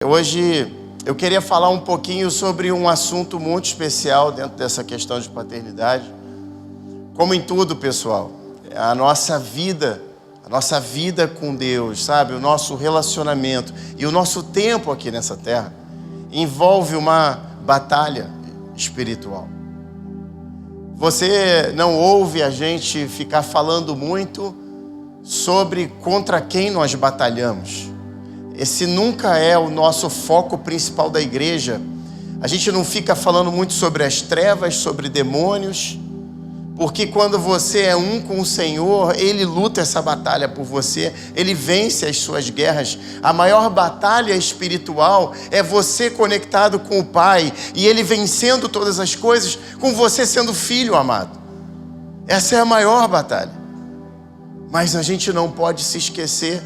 Hoje eu queria falar um pouquinho sobre um assunto muito especial dentro dessa questão de paternidade. Como em tudo, pessoal, a nossa vida com Deus, sabe? O nosso relacionamento e o nosso tempo aqui nessa terra envolve uma batalha espiritual. Você não ouve a gente ficar falando muito sobre contra quem nós batalhamos. Esse nunca é o nosso foco principal da igreja. A gente não fica falando muito sobre as trevas, sobre demônios, porque quando você é um com o Senhor, Ele luta essa batalha por você, Ele vence as suas guerras. A maior batalha espiritual é você conectado com o Pai e Ele vencendo todas as coisas, com você sendo filho amado. Essa é a maior batalha. Mas a gente não pode se esquecer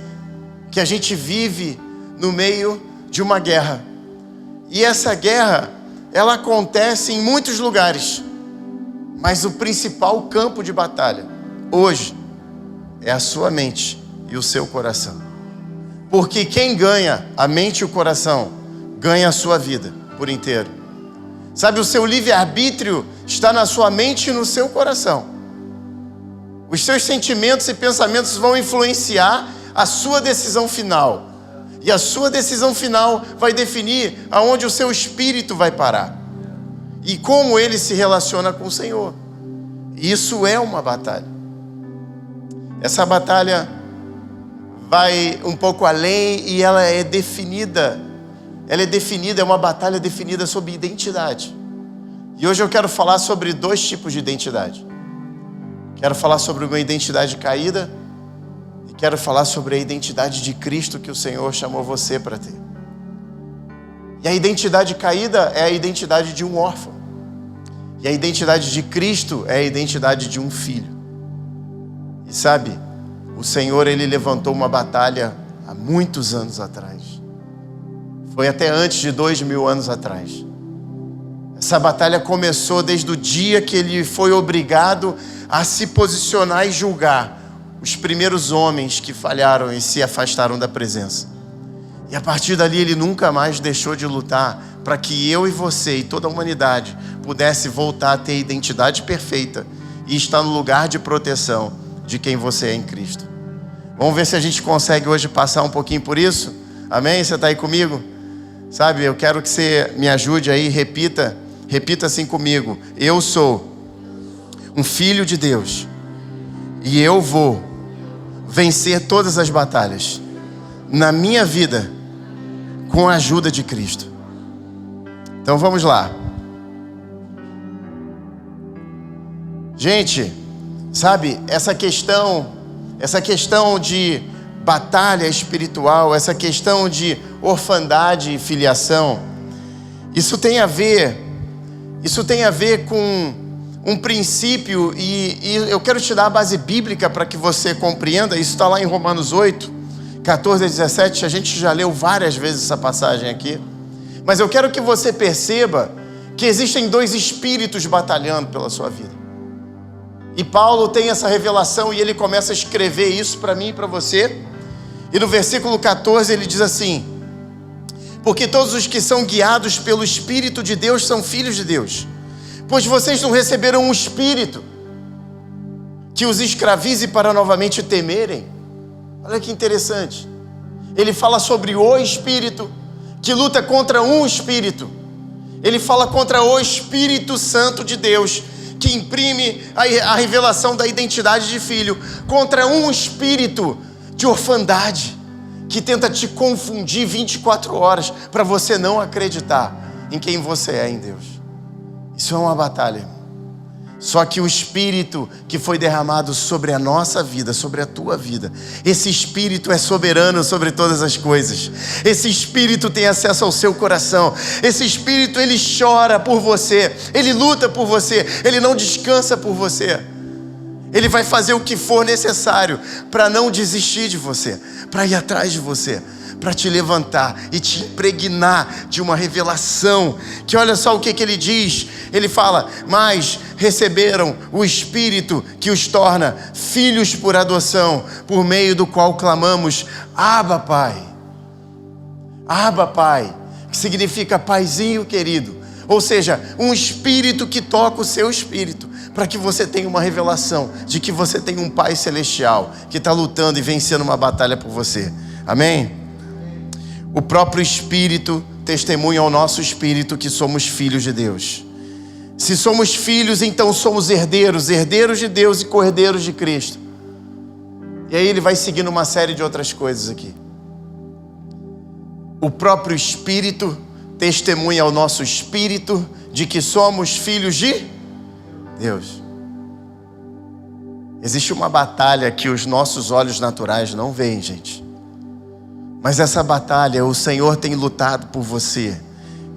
que a gente vive no meio de uma guerra. E essa guerra, ela acontece em muitos lugares. Mas o principal campo de batalha, hoje, é a sua mente e o seu coração. Porque quem ganha a mente e o coração, ganha a sua vida por inteiro. Sabe, o seu livre-arbítrio está na sua mente e no seu coração. Os seus sentimentos e pensamentos vão influenciar a sua decisão final. E a sua decisão final vai definir aonde o seu espírito vai parar. E como ele se relaciona com o Senhor. Isso é uma batalha. Essa batalha vai um pouco além e ela é definida. É uma batalha definida sobre identidade. E hoje eu quero falar sobre dois tipos de identidade. Quero falar sobre uma identidade caída e quero falar sobre a identidade de Cristo que o Senhor chamou você para ter. E a identidade caída é a identidade de um órfão. E a identidade de Cristo é a identidade de um filho. E sabe, o Senhor, Ele levantou uma batalha há muitos anos atrás. Foi até antes de 2000 anos atrás. Essa batalha começou desde o dia que Ele foi obrigado a se posicionar e julgar os primeiros homens que falharam e se afastaram da presença. E a partir dali Ele nunca mais deixou de lutar para que eu e você e toda a humanidade pudesse voltar a ter a identidade perfeita e estar no lugar de proteção de quem você é em Cristo. Vamos ver se a gente consegue hoje passar um pouquinho por isso? Amém? Você está aí comigo? Sabe, eu quero que você me ajude aí, repita assim comigo. Eu sou um filho de Deus e eu vou vencer todas as batalhas na minha vida com a ajuda de Cristo. Então vamos lá. Gente, sabe, essa questão de batalha espiritual, essa questão de orfandade e filiação, isso tem a ver com um princípio, e eu quero te dar a base bíblica para que você compreenda. Isso está lá em Romanos 8, 14 a 17, a gente já leu várias vezes essa passagem aqui, mas eu quero que você perceba que existem dois espíritos batalhando pela sua vida. E Paulo tem essa revelação e ele começa a escrever isso para mim e para você. E no versículo 14 ele diz assim: porque todos os que são guiados pelo Espírito de Deus são filhos de Deus. Pois vocês não receberam um espírito que os escravize para novamente temerem. Olha que interessante. Ele fala sobre o Espírito que luta contra um espírito. Ele fala contra o Espírito Santo de Deus, que imprime a revelação da identidade de filho, contra um espírito de orfandade, que tenta te confundir 24 horas para você não acreditar em quem você é em Deus. Isso é uma batalha. Só que o Espírito que foi derramado sobre a nossa vida, sobre a tua vida, esse Espírito é soberano sobre todas as coisas. Esse Espírito tem acesso ao seu coração. Esse Espírito, ele chora por você, ele luta por você, ele não descansa por você. Ele vai fazer o que for necessário para não desistir de você, para ir atrás de você, para te levantar e te impregnar de uma revelação, que olha só o que ele diz. Ele fala: mas receberam o Espírito que os torna filhos por adoção, por meio do qual clamamos: Abba, Pai. Abba, Pai, que significa paizinho querido. Ou seja, um espírito que toca o seu espírito, para que você tenha uma revelação de que você tem um Pai celestial que está lutando e vencendo uma batalha por você. Amém? O próprio Espírito testemunha ao nosso espírito que somos filhos de Deus. Se somos filhos, então somos herdeiros, herdeiros de Deus e co-herdeiros de Cristo. E aí ele vai seguindo uma série de outras coisas aqui. O próprio Espírito testemunha ao nosso espírito de que somos filhos de Deus. Existe uma batalha que os nossos olhos naturais não veem, gente. Mas essa batalha, o Senhor tem lutado por você.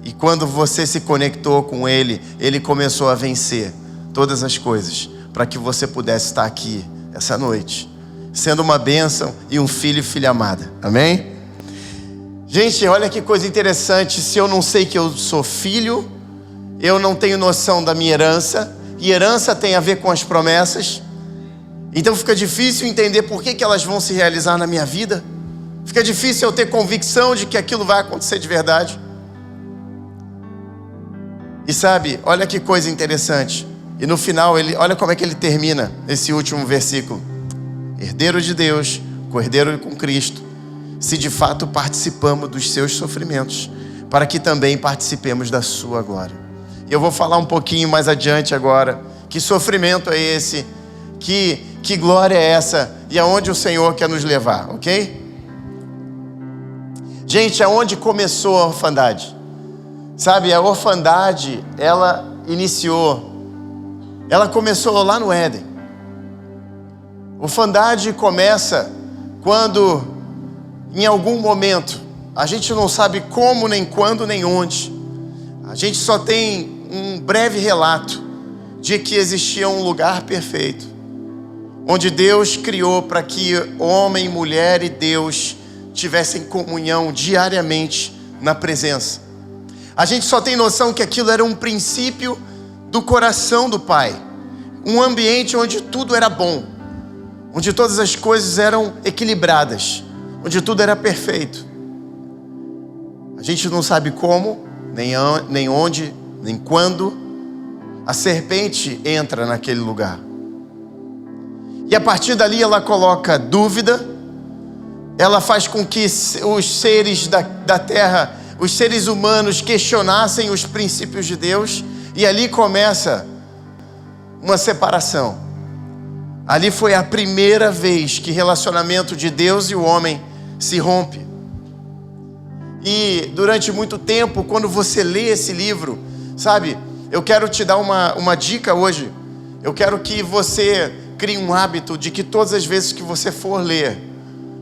E quando você se conectou com Ele, Ele começou a vencer todas as coisas, para que você pudesse estar aqui essa noite, sendo uma bênção e um filho e filha amada. Amém? Gente, olha que coisa interessante. Se eu não sei que eu sou filho, eu não tenho noção da minha herança, e herança tem a ver com as promessas, então fica difícil entender por que elas vão se realizar na minha vida. Fica difícil eu ter convicção de que aquilo vai acontecer de verdade. E sabe, olha que coisa interessante. E no final, olha como é que ele termina esse último versículo. Herdeiro de Deus, co-herdeiro com Cristo, se de fato participamos dos seus sofrimentos, para que também participemos da sua glória. E eu vou falar um pouquinho mais adiante agora, que sofrimento é esse, que glória é essa, e aonde o Senhor quer nos levar, ok? Gente, aonde começou a orfandade? Sabe, a orfandade, ela começou lá no Éden. Orfandade começa quando, em algum momento, a gente não sabe como, nem quando, nem onde, a gente só tem um breve relato de que existia um lugar perfeito, onde Deus criou para que homem, mulher e Deus tivessem comunhão diariamente na presença. A gente só tem noção que aquilo era um princípio do coração do Pai, um ambiente onde tudo era bom, onde todas as coisas eram equilibradas, onde tudo era perfeito. A gente não sabe como, nem onde, nem quando a serpente entra naquele lugar. E a partir dali ela coloca dúvida, ela faz com que os seres da terra, os seres humanos questionassem os princípios de Deus, e ali começa uma separação. Ali foi a primeira vez que o relacionamento de Deus e o homem se rompe. E durante muito tempo, quando você lê esse livro, sabe, eu quero te dar uma dica hoje. Eu quero que você crie um hábito de que todas as vezes que você for ler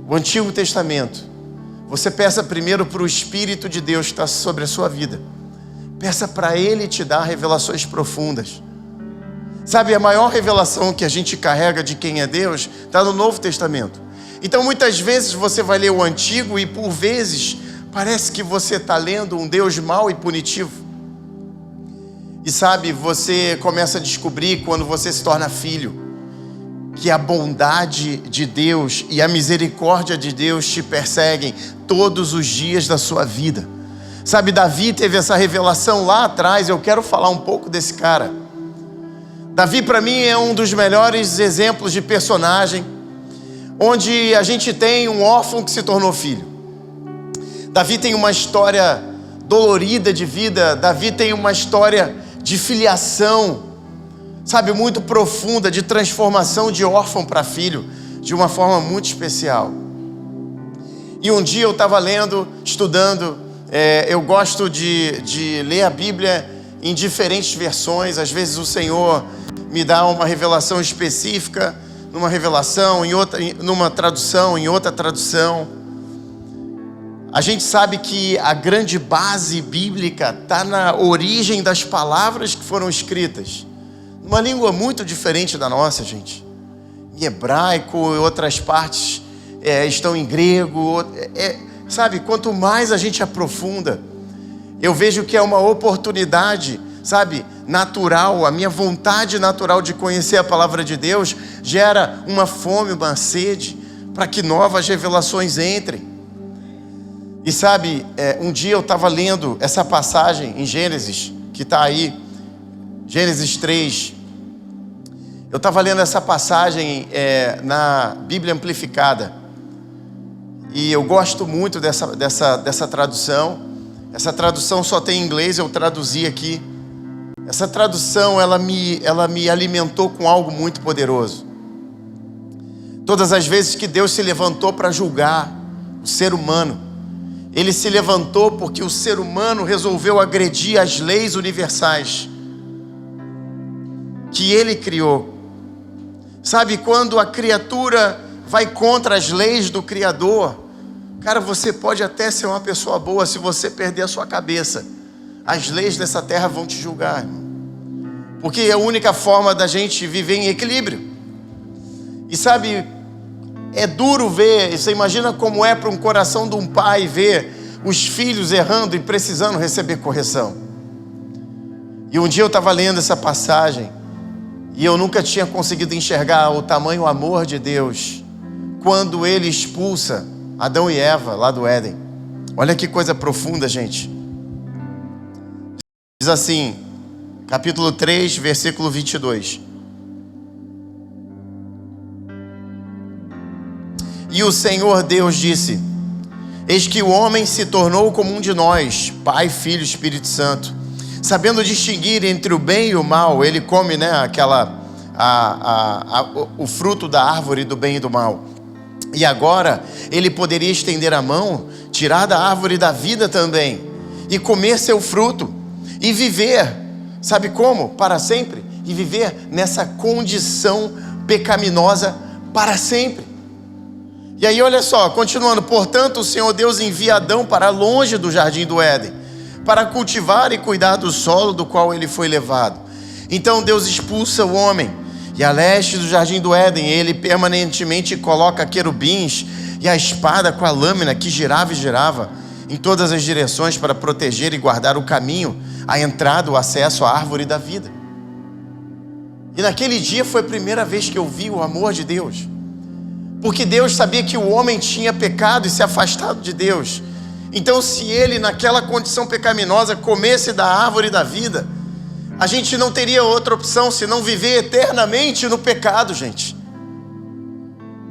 o Antigo Testamento, você peça primeiro para o Espírito de Deus que está sobre a sua vida. Peça para Ele te dar revelações profundas. Sabe, a maior revelação que a gente carrega de quem é Deus está no Novo Testamento. Então muitas vezes você vai ler o Antigo e por vezes parece que você está lendo um Deus mau e punitivo. E sabe, você começa a descobrir quando você se torna filho, que a bondade de Deus e a misericórdia de Deus te perseguem todos os dias da sua vida. Sabe, Davi teve essa revelação lá atrás. Eu quero falar um pouco desse cara. Davi, para mim, é um dos melhores exemplos de personagem, onde a gente tem um órfão que se tornou filho. Davi tem uma história dolorida de vida. Davi tem uma história de filiação, sabe, muito profunda, de transformação de órfão para filho, de uma forma muito especial. E um dia eu estava lendo, estudando, eu gosto de ler a Bíblia em diferentes versões. Às vezes o Senhor me dá uma revelação específica, numa revelação, numa tradução, em outra tradução. A gente sabe que a grande base bíblica está na origem das palavras que foram escritas. Uma língua muito diferente da nossa, gente. Em hebraico, outras partes estão em grego. Sabe, quanto mais a gente aprofunda, eu vejo que é uma oportunidade, sabe, natural. A minha vontade natural de conhecer a palavra de Deus gera uma fome, uma sede, para que novas revelações entrem. E sabe, um dia eu estava lendo essa passagem em Gênesis, que está aí, Gênesis 3. Eu estava lendo essa passagem na Bíblia Amplificada. E eu gosto muito dessa tradução. Essa tradução só tem em inglês, eu traduzi aqui. Essa tradução, ela me alimentou com algo muito poderoso. Todas as vezes que Deus se levantou para julgar o ser humano, Ele se levantou porque o ser humano resolveu agredir as leis universais que Ele criou. Sabe, quando a criatura vai contra as leis do Criador, cara, você pode até ser uma pessoa boa, se você perder a sua cabeça, as leis dessa terra vão te julgar, irmão. Porque é a única forma da gente viver em equilíbrio. E sabe, é duro ver, você imagina como é para um coração de um pai ver os filhos errando e precisando receber correção. E um dia eu estava lendo essa passagem, e eu nunca tinha conseguido enxergar o tamanho amor de Deus quando Ele expulsa Adão e Eva lá do Éden. Olha que coisa profunda, gente. Diz assim, capítulo 3, versículo 22. E o Senhor Deus disse: eis que o homem se tornou como um de nós, Pai, Filho e Espírito Santo, sabendo distinguir entre o bem e o mal. Ele come, o fruto da árvore do bem e do mal. E agora ele poderia estender a mão, tirar da árvore da vida também, e comer seu fruto, e viver, sabe como? Para sempre, e viver nessa condição pecaminosa para sempre. E aí olha só, continuando, portanto o Senhor Deus envia Adão para longe do jardim do Éden, para cultivar e cuidar do solo do qual ele foi levado. Então Deus expulsa o homem, e a leste do jardim do Éden, ele permanentemente coloca querubins e a espada com a lâmina que girava e girava em todas as direções para proteger e guardar o caminho, a entrada, o acesso à árvore da vida. E naquele dia foi a primeira vez que eu vi o amor de Deus, porque Deus sabia que o homem tinha pecado e se afastado de Deus. Então, se ele naquela condição pecaminosa comesse da árvore da vida, a gente não teria outra opção senão viver eternamente no pecado, gente.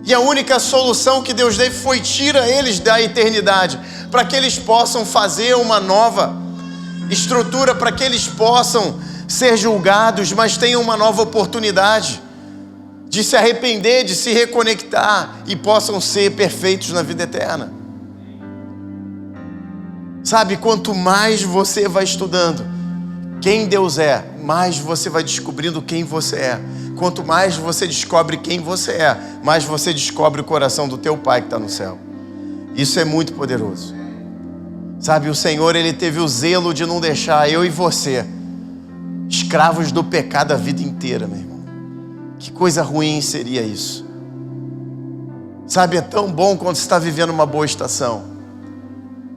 E a única solução que Deus deu foi tirar eles da eternidade, para que eles possam fazer uma nova estrutura, para que eles possam ser julgados, mas tenham uma nova oportunidade de se arrepender, de se reconectar e possam ser perfeitos na vida eterna. Sabe, quanto mais você vai estudando quem Deus é, mais você vai descobrindo quem você é. Quanto mais você descobre quem você é, mais você descobre o coração do teu Pai que está no céu. Isso é muito poderoso. Sabe, o Senhor, Ele teve o zelo de não deixar eu e você escravos do pecado a vida inteira, meu irmão. Que coisa ruim seria isso. Sabe, é tão bom quando você está vivendo uma boa estação,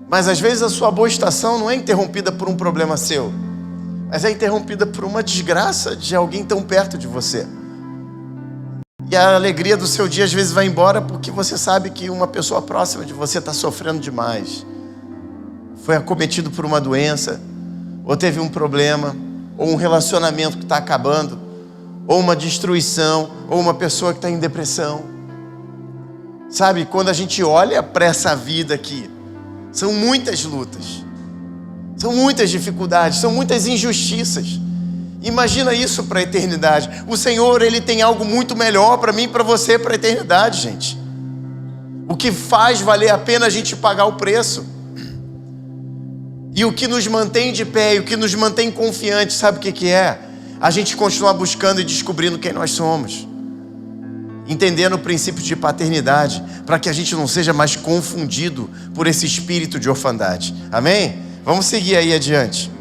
mas às vezes a sua boa estação não é interrompida por um problema seu, mas é interrompida por uma desgraça de alguém tão perto de você. E a alegria do seu dia às vezes vai embora porque você sabe que uma pessoa próxima de você está sofrendo demais, foi acometido por uma doença, ou teve um problema, ou um relacionamento que está acabando, ou uma destruição, ou uma pessoa que está em depressão. Sabe, quando a gente olha para essa vida aqui, são muitas lutas, são muitas dificuldades, são muitas injustiças. Imagina isso para a eternidade. O Senhor, Ele tem algo muito melhor para mim e para você para a eternidade, gente. O que faz valer a pena a gente pagar o preço. E o que nos mantém de pé, e o que nos mantém confiantes, sabe o que é? A gente continuar buscando e descobrindo quem nós somos, entendendo o princípio de paternidade, para que a gente não seja mais confundido por esse espírito de orfandade. Amém? Vamos seguir aí adiante.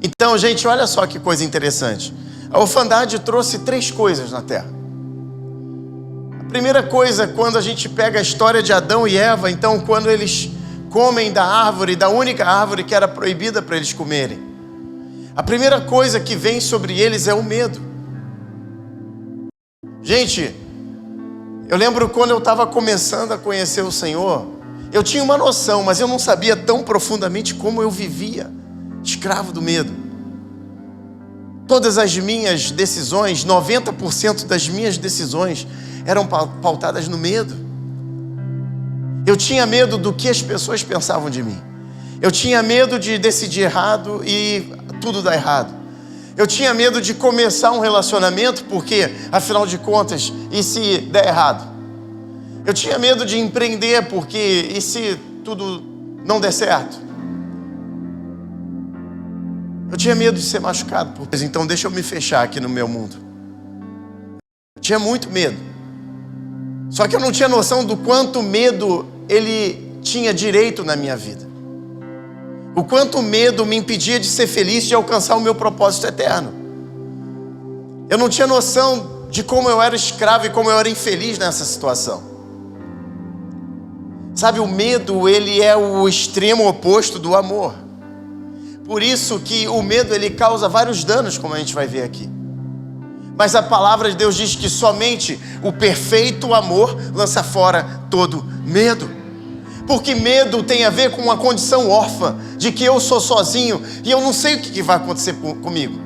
Então, gente, olha só que coisa interessante. A orfandade trouxe 3 coisas na terra. A primeira coisa, quando a gente pega a história de Adão e Eva, então quando eles comem da árvore, da única árvore que era proibida para eles comerem, a primeira coisa que vem sobre eles é o medo. Gente, eu lembro quando eu estava começando a conhecer o Senhor, Eu tinha uma noção, mas eu não sabia tão profundamente como eu vivia, escravo do medo. Todas as minhas decisões, 90% das minhas decisões eram pautadas no medo. Eu tinha medo do que as pessoas pensavam de mim. Eu tinha medo de decidir errado e tudo dar errado. Eu tinha medo de começar um relacionamento porque, afinal de contas, e se der errado? Eu tinha medo de empreender porque, e se tudo não der certo? Eu tinha medo de ser machucado por isso. Então deixa eu me fechar aqui no meu mundo. Eu tinha muito medo. Só que eu não tinha noção do quanto medo ele tinha direito na minha vida. O quanto medo me impedia de ser feliz, de alcançar o meu propósito eterno. Eu não tinha noção de como eu era escravo e como eu era infeliz nessa situação. Sabe, o medo, ele é o extremo oposto do amor. Por isso que o medo, ele causa vários danos, como a gente vai ver aqui. Mas a palavra de Deus diz que somente o perfeito amor lança fora todo medo. Porque medo tem a ver com uma condição órfã, de que eu sou sozinho e eu não sei o que vai acontecer comigo.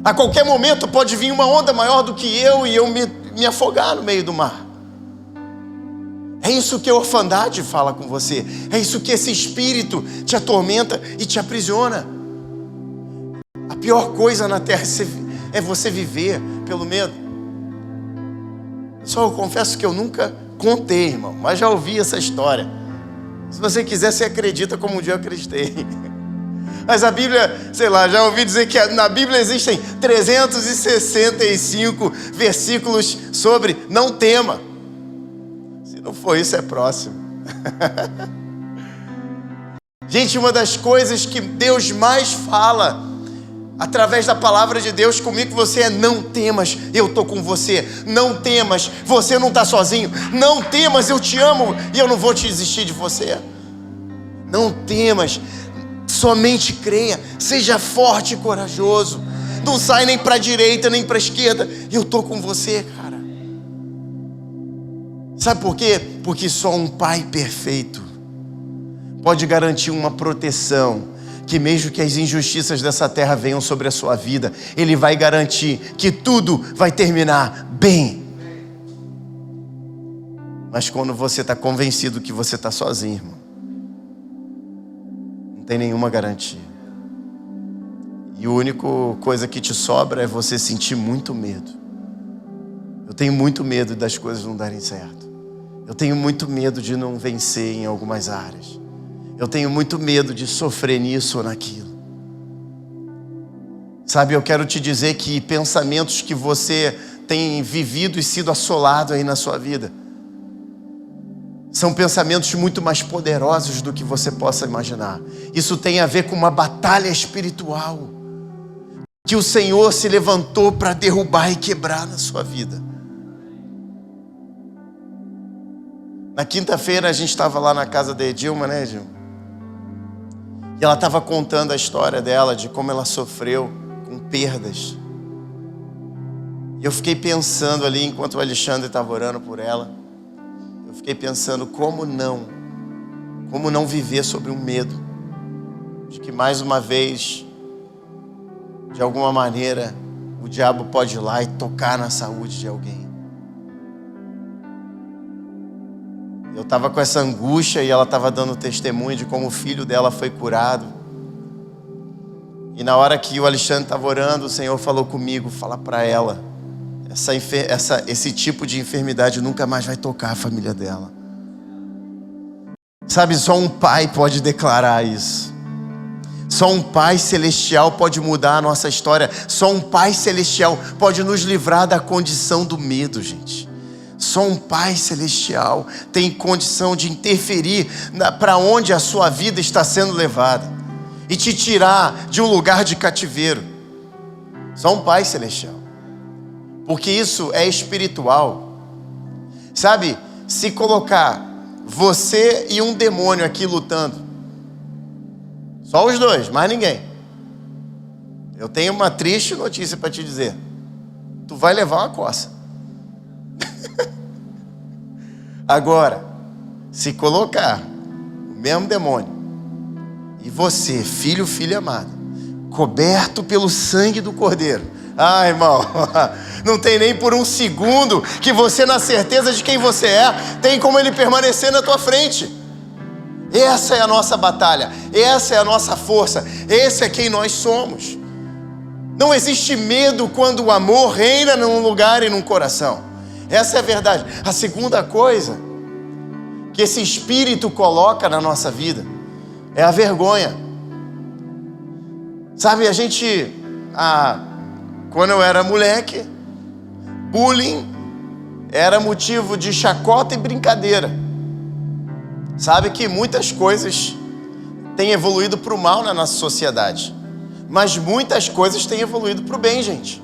A qualquer momento pode vir uma onda maior do que eu e eu me afogar no meio do mar. É isso que a orfandade fala com você. É isso que esse espírito te atormenta e te aprisiona. A pior coisa na terra é você viver pelo medo. Só eu confesso que eu nunca contei, irmão, mas já ouvi essa história. Se você quiser, você acredita como um dia eu acreditei. Mas a Bíblia, sei lá, já ouvi dizer que na Bíblia existem 365 versículos sobre não tema. Se não for isso, é próximo. Gente, uma das coisas que Deus mais fala através da palavra de Deus comigo e você é: não temas, eu estou com você. Não temas, você não está sozinho. Não temas, eu te amo e eu não vou te desistir de você. Não temas, somente creia, seja forte e corajoso. Não sai nem para a direita nem para a esquerda, eu estou com você, cara. Sabe por quê? Porque só um pai perfeito pode garantir uma proteção, que mesmo que as injustiças dessa terra venham sobre a sua vida, Ele vai garantir que tudo vai terminar bem. Mas quando você está convencido que você está sozinho, irmão, não tem nenhuma garantia. E a única coisa que te sobra é você sentir muito medo. Eu tenho muito medo das coisas não darem certo. Eu tenho muito medo de não vencer em algumas áreas. Eu tenho muito medo de sofrer nisso ou naquilo. Sabe, eu quero te dizer que pensamentos que você tem vivido e sido assolado aí na sua vida são pensamentos muito mais poderosos do que você possa imaginar. Isso tem a ver com uma batalha espiritual que o Senhor se levantou para derrubar e quebrar na sua vida. Na quinta-feira a gente estava lá na casa da Edilma, né, Edilma? E ela estava contando a história dela, de como ela sofreu com perdas. E eu fiquei pensando ali, enquanto o Alexandre estava orando por ela, eu fiquei pensando como não viver sobre um medo de que mais uma vez, de alguma maneira, o diabo pode ir lá e tocar na saúde de alguém. Eu estava com essa angústia e ela estava dando testemunho de como o filho dela foi curado. E na hora que o Alexandre estava orando, o Senhor falou comigo: fala para ela, esse tipo de enfermidade nunca mais vai tocar a família dela. Sabe, só um pai pode declarar isso. Só um pai celestial pode mudar a nossa história. Só um pai celestial pode nos livrar da condição do medo, gente. Só um pai celestial tem condição de interferir para onde a sua vida está sendo levada e te tirar de um lugar de cativeiro. Só um pai celestial. Porque isso é espiritual. Sabe, se colocar você e um demônio aqui lutando, só os dois, mais ninguém, eu tenho uma triste notícia para te dizer: tu vai levar uma coça. Agora, se colocar o mesmo demônio e você, filho, filha amada, coberto pelo sangue do Cordeiro, irmão, não tem nem por um segundo que você, na certeza de quem você é, tem como ele permanecer na tua frente. Essa é a nossa batalha, essa é a nossa força, esse é quem nós somos. Não existe medo quando o amor reina num lugar e num coração. Essa é a verdade. A segunda coisa que esse Espírito coloca na nossa vida é a vergonha. Sabe, quando eu era moleque, bullying era motivo de chacota e brincadeira. Sabe que muitas coisas têm evoluído para o mal na nossa sociedade, mas muitas coisas têm evoluído para o bem, gente.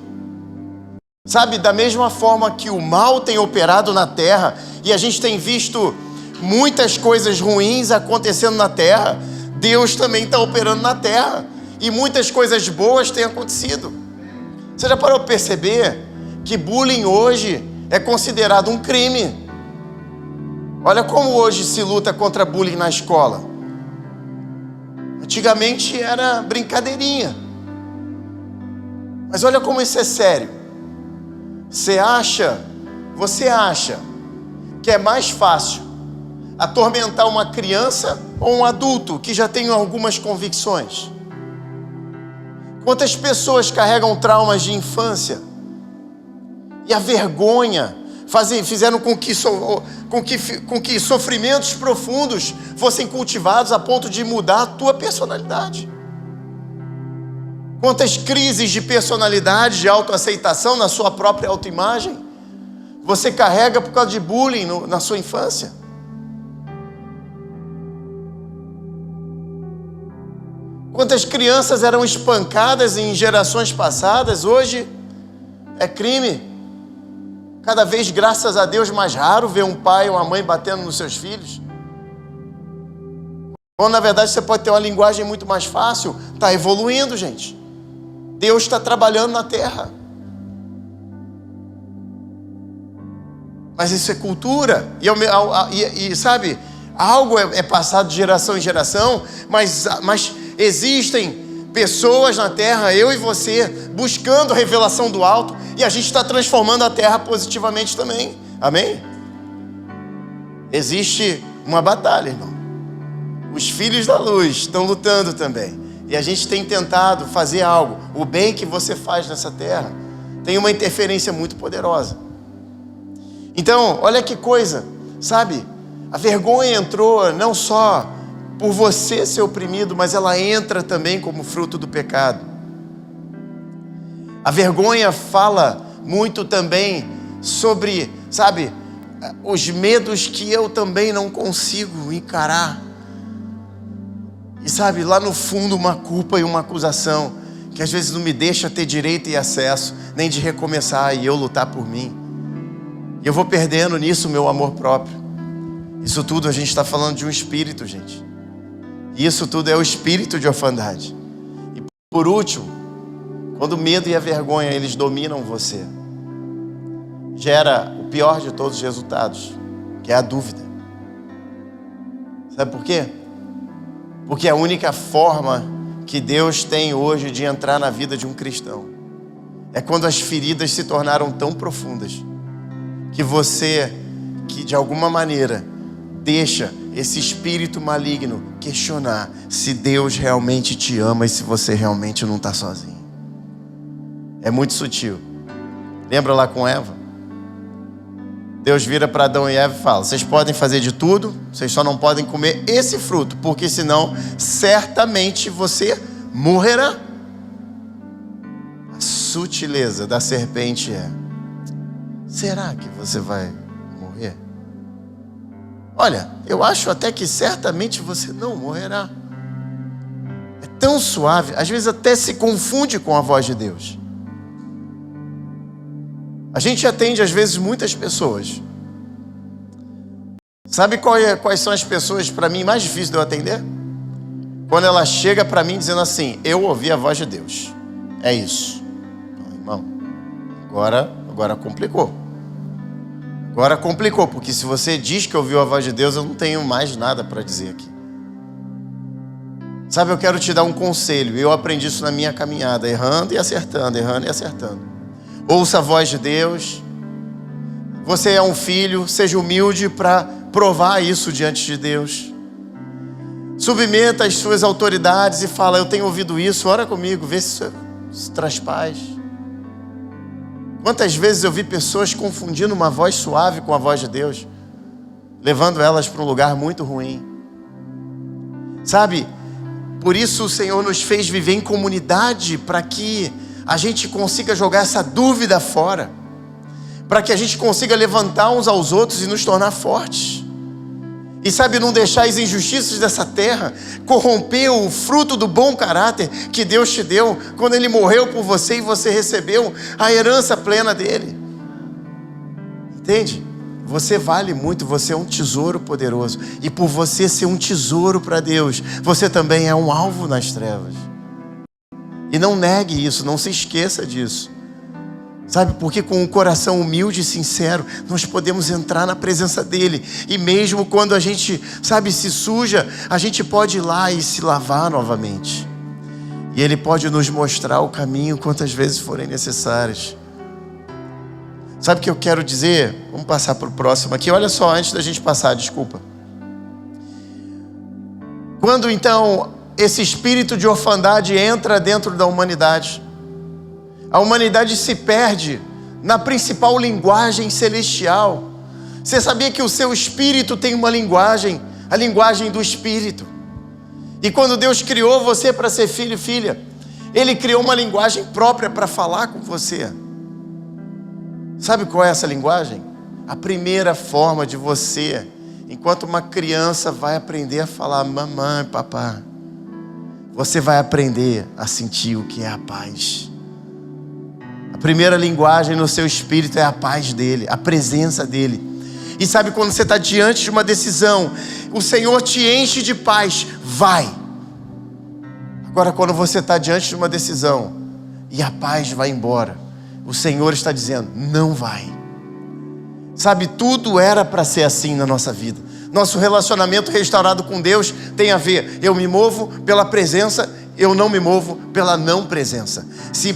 Sabe, da mesma forma que o mal tem operado na terra e a gente tem visto muitas coisas ruins acontecendo na terra, Deus também está operando na terra e muitas coisas boas têm acontecido. Você já parou para perceber que bullying hoje é considerado um crime? Olha como hoje se luta contra bullying na escola. Antigamente era brincadeirinha. Mas olha como isso é sério. Você acha que é mais fácil atormentar uma criança ou um adulto que já tem algumas convicções? Quantas pessoas carregam traumas de infância e a vergonha fizeram com que sofrimentos profundos fossem cultivados a ponto de mudar a tua personalidade? Quantas crises de personalidade, de autoaceitação na sua própria autoimagem você carrega por causa de bullying na sua infância? Quantas crianças eram espancadas em gerações passadas, hoje é crime. Cada vez, graças a Deus, mais raro ver um pai ou uma mãe batendo nos seus filhos. Quando na verdade você pode ter uma linguagem muito mais fácil. Está evoluindo, gente. Deus está trabalhando na terra. Mas isso é cultura. E sabe, algo é passado de geração em geração, mas existem pessoas na terra, eu e você, buscando a revelação do alto, e a gente está transformando a terra positivamente também. Amém? Existe uma batalha, irmão. Os filhos da luz estão lutando também. E a gente tem tentado fazer algo. O bem que você faz nessa terra tem uma interferência muito poderosa. Então, olha que coisa, sabe? A vergonha entrou não só por você ser oprimido, mas ela entra também como fruto do pecado. A vergonha fala muito também sobre, sabe, os medos que eu também não consigo encarar. E sabe, lá no fundo uma culpa e uma acusação que às vezes não me deixa ter direito e acesso, nem de recomeçar e eu lutar por mim. E eu vou perdendo nisso o meu amor próprio. Isso tudo a gente está falando de um espírito, gente. E isso tudo é o espírito de orfandade. E por último, quando o medo e a vergonha eles dominam você, gera o pior de todos os resultados, que é a dúvida. Sabe por quê? Porque é a única forma que Deus tem hoje de entrar na vida de um cristão é quando as feridas se tornaram tão profundas que você, que de alguma maneira deixa esse espírito maligno questionar se Deus realmente te ama e se você realmente não está sozinho. É muito sutil. Lembra lá com Eva? Deus vira para Adão e Eva e fala: vocês podem fazer de tudo, vocês só não podem comer esse fruto, porque senão certamente você morrerá. A sutileza da serpente é: será que você vai morrer? Olha, eu acho até que certamente você não morrerá. É tão suave, às vezes até se confunde com a voz de Deus. A gente atende às vezes muitas pessoas. Sabe quais são as pessoas para mim mais difíceis de eu atender? Quando ela chega para mim dizendo assim: eu ouvi a voz de Deus. É isso. Irmão, agora complicou. Agora complicou, porque se você diz que ouviu a voz de Deus, eu não tenho mais nada para dizer aqui. Sabe, eu quero te dar um conselho. Eu aprendi isso na minha caminhada, errando e acertando, errando e acertando. Ouça a voz de Deus. Você é um filho, seja humilde para provar isso diante de Deus. Submeta as suas autoridades e fala: eu tenho ouvido isso, ora comigo, vê se isso traz paz. Quantas vezes eu vi pessoas confundindo uma voz suave com a voz de Deus, levando elas para um lugar muito ruim. Sabe, por isso o Senhor nos fez viver em comunidade, para que a gente consiga jogar essa dúvida fora, para que a gente consiga levantar uns aos outros e nos tornar fortes. E sabe, não deixar as injustiças dessa terra corromper o fruto do bom caráter que Deus te deu quando Ele morreu por você e você recebeu a herança plena dEle. Entende? Você vale muito, você é um tesouro poderoso. E por você ser um tesouro para Deus, você também é um alvo nas trevas. E não negue isso, não se esqueça disso. Sabe, porque com um coração humilde e sincero, nós podemos entrar na presença dEle. E mesmo quando a gente, sabe, se suja, a gente pode ir lá e se lavar novamente. E Ele pode nos mostrar o caminho quantas vezes forem necessárias. Sabe o que eu quero dizer? Vamos passar para o próximo aqui. Olha só, antes da gente passar, desculpa. Quando então esse espírito de orfandade entra dentro da humanidade, a humanidade se perde na principal linguagem celestial. Você sabia que o seu espírito tem uma linguagem, a linguagem do espírito? E quando Deus criou você para ser filho e filha, Ele criou uma linguagem própria para falar com você. Sabe qual é essa linguagem? A primeira forma de você, enquanto uma criança vai aprender a falar mamãe, papá, você vai aprender a sentir o que é a paz. A primeira linguagem no seu espírito é a paz dEle, a presença dEle. E sabe, quando você está diante de uma decisão, o Senhor te enche de paz, vai. Agora, quando você está diante de uma decisão e a paz vai embora, o Senhor está dizendo, não vai. Sabe, tudo era para ser assim na nossa vida. Nosso relacionamento restaurado com Deus tem a ver, eu me movo pela presença, eu não me movo pela não presença. Se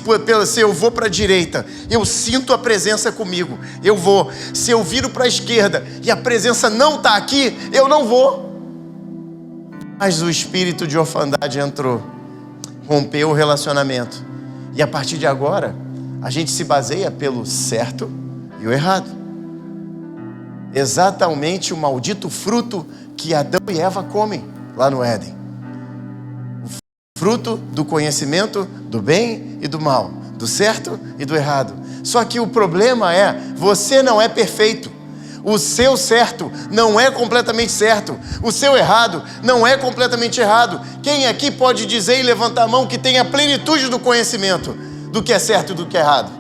eu vou para a direita, eu sinto a presença comigo, eu vou. Se eu viro para a esquerda e a presença não está aqui, eu não vou. Mas o espírito de orfandade entrou, rompeu o relacionamento. E a partir de agora, a gente se baseia pelo certo e o errado. Exatamente o maldito fruto que Adão e Eva comem lá no Éden. O fruto do conhecimento do bem e do mal, do certo e do errado. Só que o problema é, você não é perfeito. O seu certo não é completamente certo. O seu errado não é completamente errado. Quem aqui pode dizer e levantar a mão que tem a plenitude do conhecimento do que é certo e do que é errado?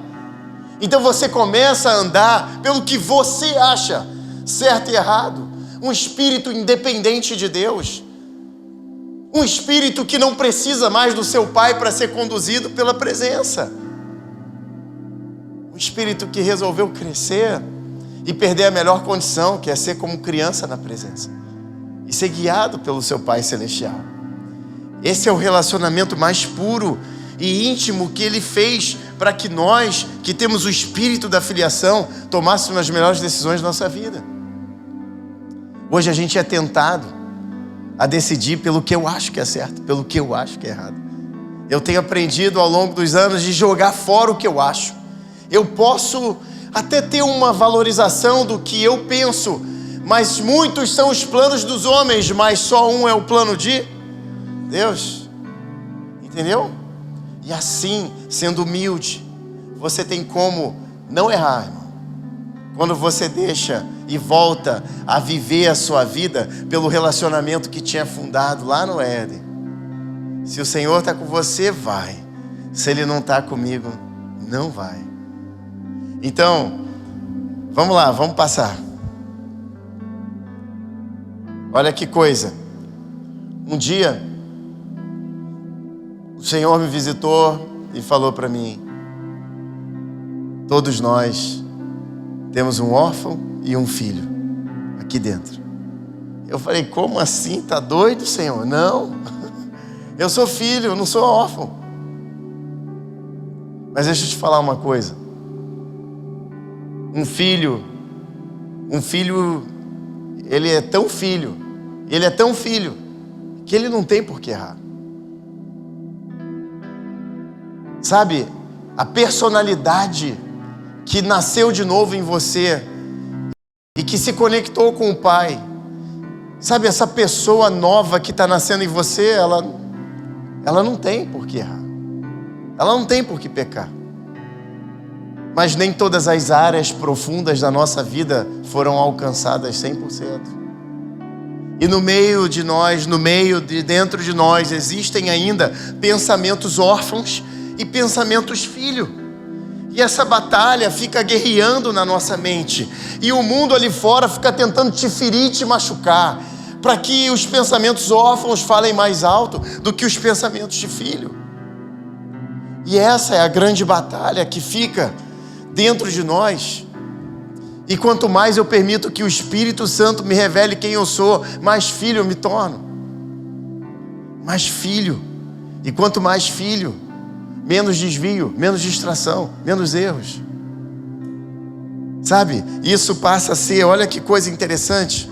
Então você começa a andar pelo que você acha certo e errado. Um espírito independente de Deus. Um espírito que não precisa mais do seu pai para ser conduzido pela presença. Um espírito que resolveu crescer e perder a melhor condição, que é ser como criança na presença. E ser guiado pelo seu Pai Celestial. Esse é o relacionamento mais puro e íntimo que Ele fez para que nós, que temos o espírito da filiação, tomássemos as melhores decisões da nossa vida. Hoje a gente é tentado a decidir pelo que eu acho que é certo, pelo que eu acho que é errado. Eu tenho aprendido ao longo dos anos de jogar fora o que eu acho. Eu posso até ter uma valorização do que eu penso, mas muitos são os planos dos homens, mas só um é o plano de Deus. Entendeu? E assim, sendo humilde, você tem como não errar, irmão. Quando você deixa e volta a viver a sua vida pelo relacionamento que tinha fundado lá no Éden. Se o Senhor está com você, vai. Se Ele não está comigo, não vai. Então, vamos lá, vamos passar. Olha que coisa. Um dia, o Senhor me visitou e falou para mim: todos nós temos um órfão e um filho aqui dentro. Eu falei, como assim? Tá doido, Senhor? Não, eu sou filho, eu não sou órfão. Mas deixa eu te falar uma coisa. Um filho, ele é tão filho, que ele não tem por que errar. Sabe, a personalidade que nasceu de novo em você e que se conectou com o Pai, sabe, essa pessoa nova que está nascendo em você, ela não tem por que errar, ela não tem por que pecar. Mas nem todas as áreas profundas da nossa vida foram alcançadas 100%. E no meio de nós, dentro de nós, existem ainda pensamentos órfãos e pensamentos filho. E essa batalha fica guerreando na nossa mente. E o mundo ali fora fica tentando te ferir, te machucar, para que os pensamentos órfãos falem mais alto do que os pensamentos de filho. E essa é a grande batalha que fica dentro de nós. E quanto mais eu permito que o Espírito Santo me revele quem eu sou, mais filho eu me torno. Mais filho. E quanto mais filho, menos desvio, menos distração, menos erros. Sabe? Isso passa a ser, olha que coisa interessante.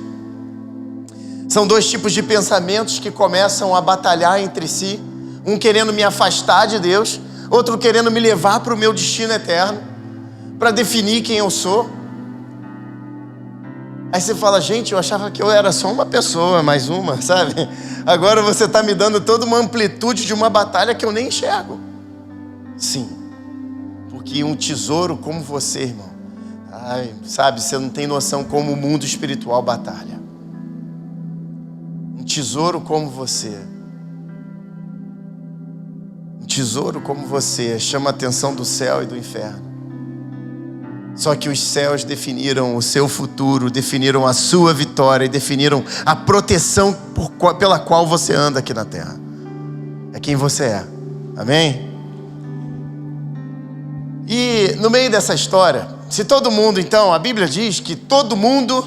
São dois tipos de pensamentos que começam a batalhar entre si. Um querendo me afastar de Deus, outro querendo me levar para o meu destino eterno, para definir quem eu sou. Aí você fala, gente, eu achava que eu era só uma pessoa, mais uma, sabe? Agora você está me dando toda uma amplitude de uma batalha que eu nem enxergo. Sim, porque um tesouro como você, irmão, sabe, você não tem noção como o mundo espiritual batalha. Um tesouro como você, chama a atenção do céu e do inferno. Só que os céus definiram o seu futuro, definiram a sua vitória e definiram a proteção pela qual você anda aqui na terra. É quem você é. Amém? E no meio dessa história, se todo mundo, então, a Bíblia diz que todo mundo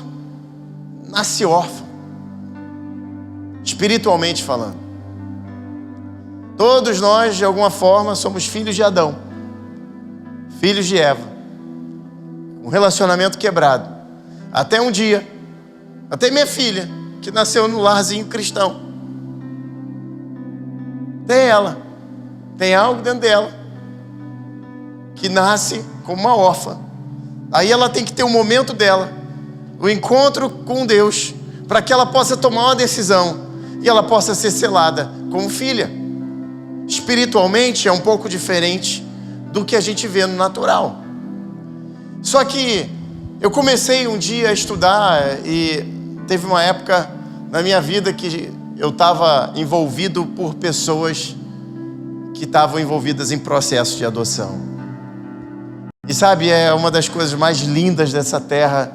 nasce órfão, espiritualmente falando. Todos nós, de alguma forma, somos filhos de Adão, filhos de Eva. Um relacionamento quebrado. Até um dia, até minha filha, que nasceu no larzinho cristão. Tem algo dentro dela que nasce como uma órfã. Aí ela tem que ter um momento dela, o encontro com Deus, para que ela possa tomar uma decisão e ela possa ser selada como filha. Espiritualmente é um pouco diferente do que a gente vê no natural. Só que eu comecei um dia a estudar e teve uma época na minha vida que eu estava envolvido por pessoas que estavam envolvidas em processo de adoção. E sabe, é uma das coisas mais lindas dessa terra,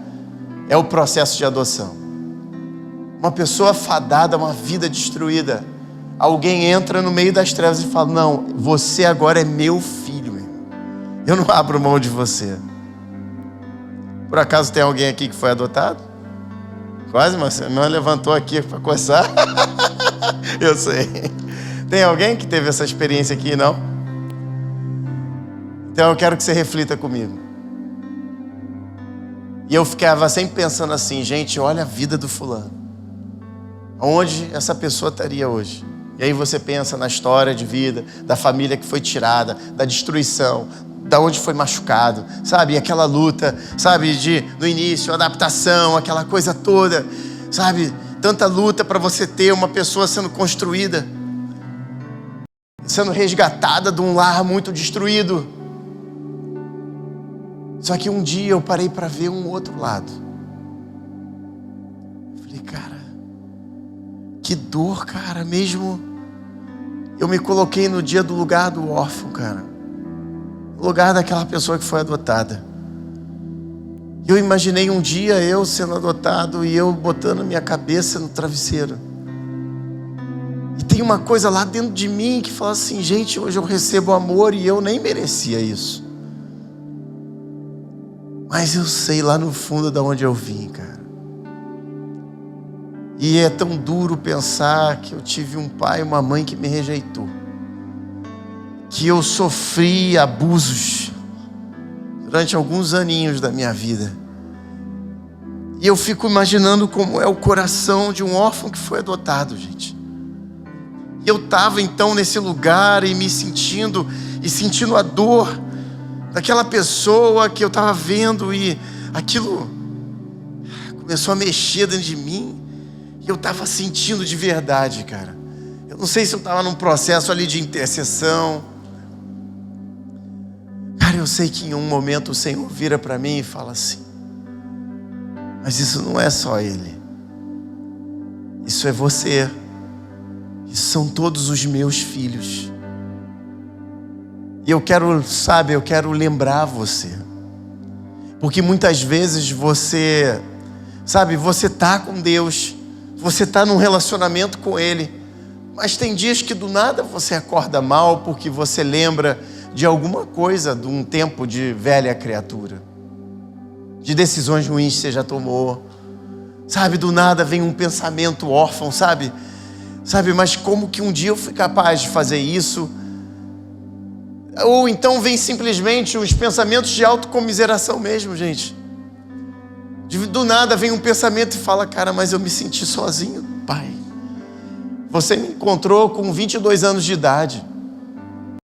é o processo de adoção. Uma pessoa fadada, uma vida destruída, alguém entra no meio das trevas e fala, não, você agora é meu filho, meu. Eu não abro mão de você. Por acaso tem alguém aqui que foi adotado? Quase, mas você não levantou aqui para coçar. Eu sei. Tem alguém que teve essa experiência aqui, não? Então eu quero que você reflita comigo. E eu ficava sempre pensando assim, gente, olha a vida do fulano. Onde essa pessoa estaria hoje? E aí você pensa na história de vida, da família que foi tirada, da destruição, da onde foi machucado, sabe? E aquela luta, sabe? No início, adaptação, aquela coisa toda, sabe? Tanta luta para você ter uma pessoa sendo construída, sendo resgatada de um lar muito destruído. Só que um dia eu parei para ver um outro lado. Falei, cara, que dor, cara, mesmo. Eu me coloquei no dia do lugar do órfão, cara. No lugar daquela pessoa que foi adotada. Eu imaginei um dia eu sendo adotado e eu botando minha cabeça no travesseiro. E tem uma coisa lá dentro de mim que fala assim, gente, hoje eu recebo amor e eu nem merecia isso. Mas eu sei lá no fundo de onde eu vim, cara. E é tão duro pensar que eu tive um pai e uma mãe que me rejeitou. Que eu sofri abusos durante alguns aninhos da minha vida. E eu fico imaginando como é o coração de um órfão que foi adotado, gente. E eu estava então nesse lugar e me sentindo a dor daquela pessoa que eu estava vendo, e aquilo começou a mexer dentro de mim. E eu estava sentindo de verdade, cara. Eu não sei se eu estava num processo ali de intercessão. Cara, eu sei que em um momento o Senhor vira para mim e fala assim: mas isso não é só ele. Isso é você. Isso são todos os meus filhos. E eu quero lembrar você. Porque muitas vezes você está com Deus, você está num relacionamento com Ele, mas tem dias que do nada você acorda mal porque você lembra de alguma coisa, de um tempo de velha criatura, de decisões ruins que você já tomou. Do nada vem um pensamento órfão, mas como que um dia eu fui capaz de fazer isso? Ou então vem simplesmente os pensamentos de autocomiseração mesmo, gente. Do nada vem um pensamento e fala: cara, mas eu me senti sozinho, pai. Você me encontrou com 22 anos de idade,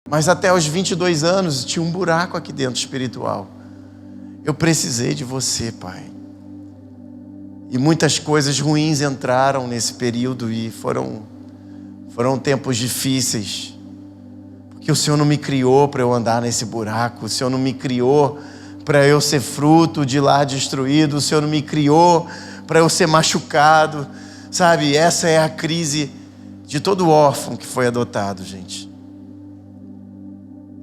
mas até os 22 anos tinha um buraco aqui dentro espiritual. Eu precisei de você, pai. E muitas coisas ruins entraram nesse período e foram tempos difíceis. Porque o Senhor não me criou para eu andar nesse buraco. O Senhor não me criou para eu ser fruto de lar destruído. O Senhor não me criou para eu ser machucado. Essa é a crise de todo órfão que foi adotado, gente.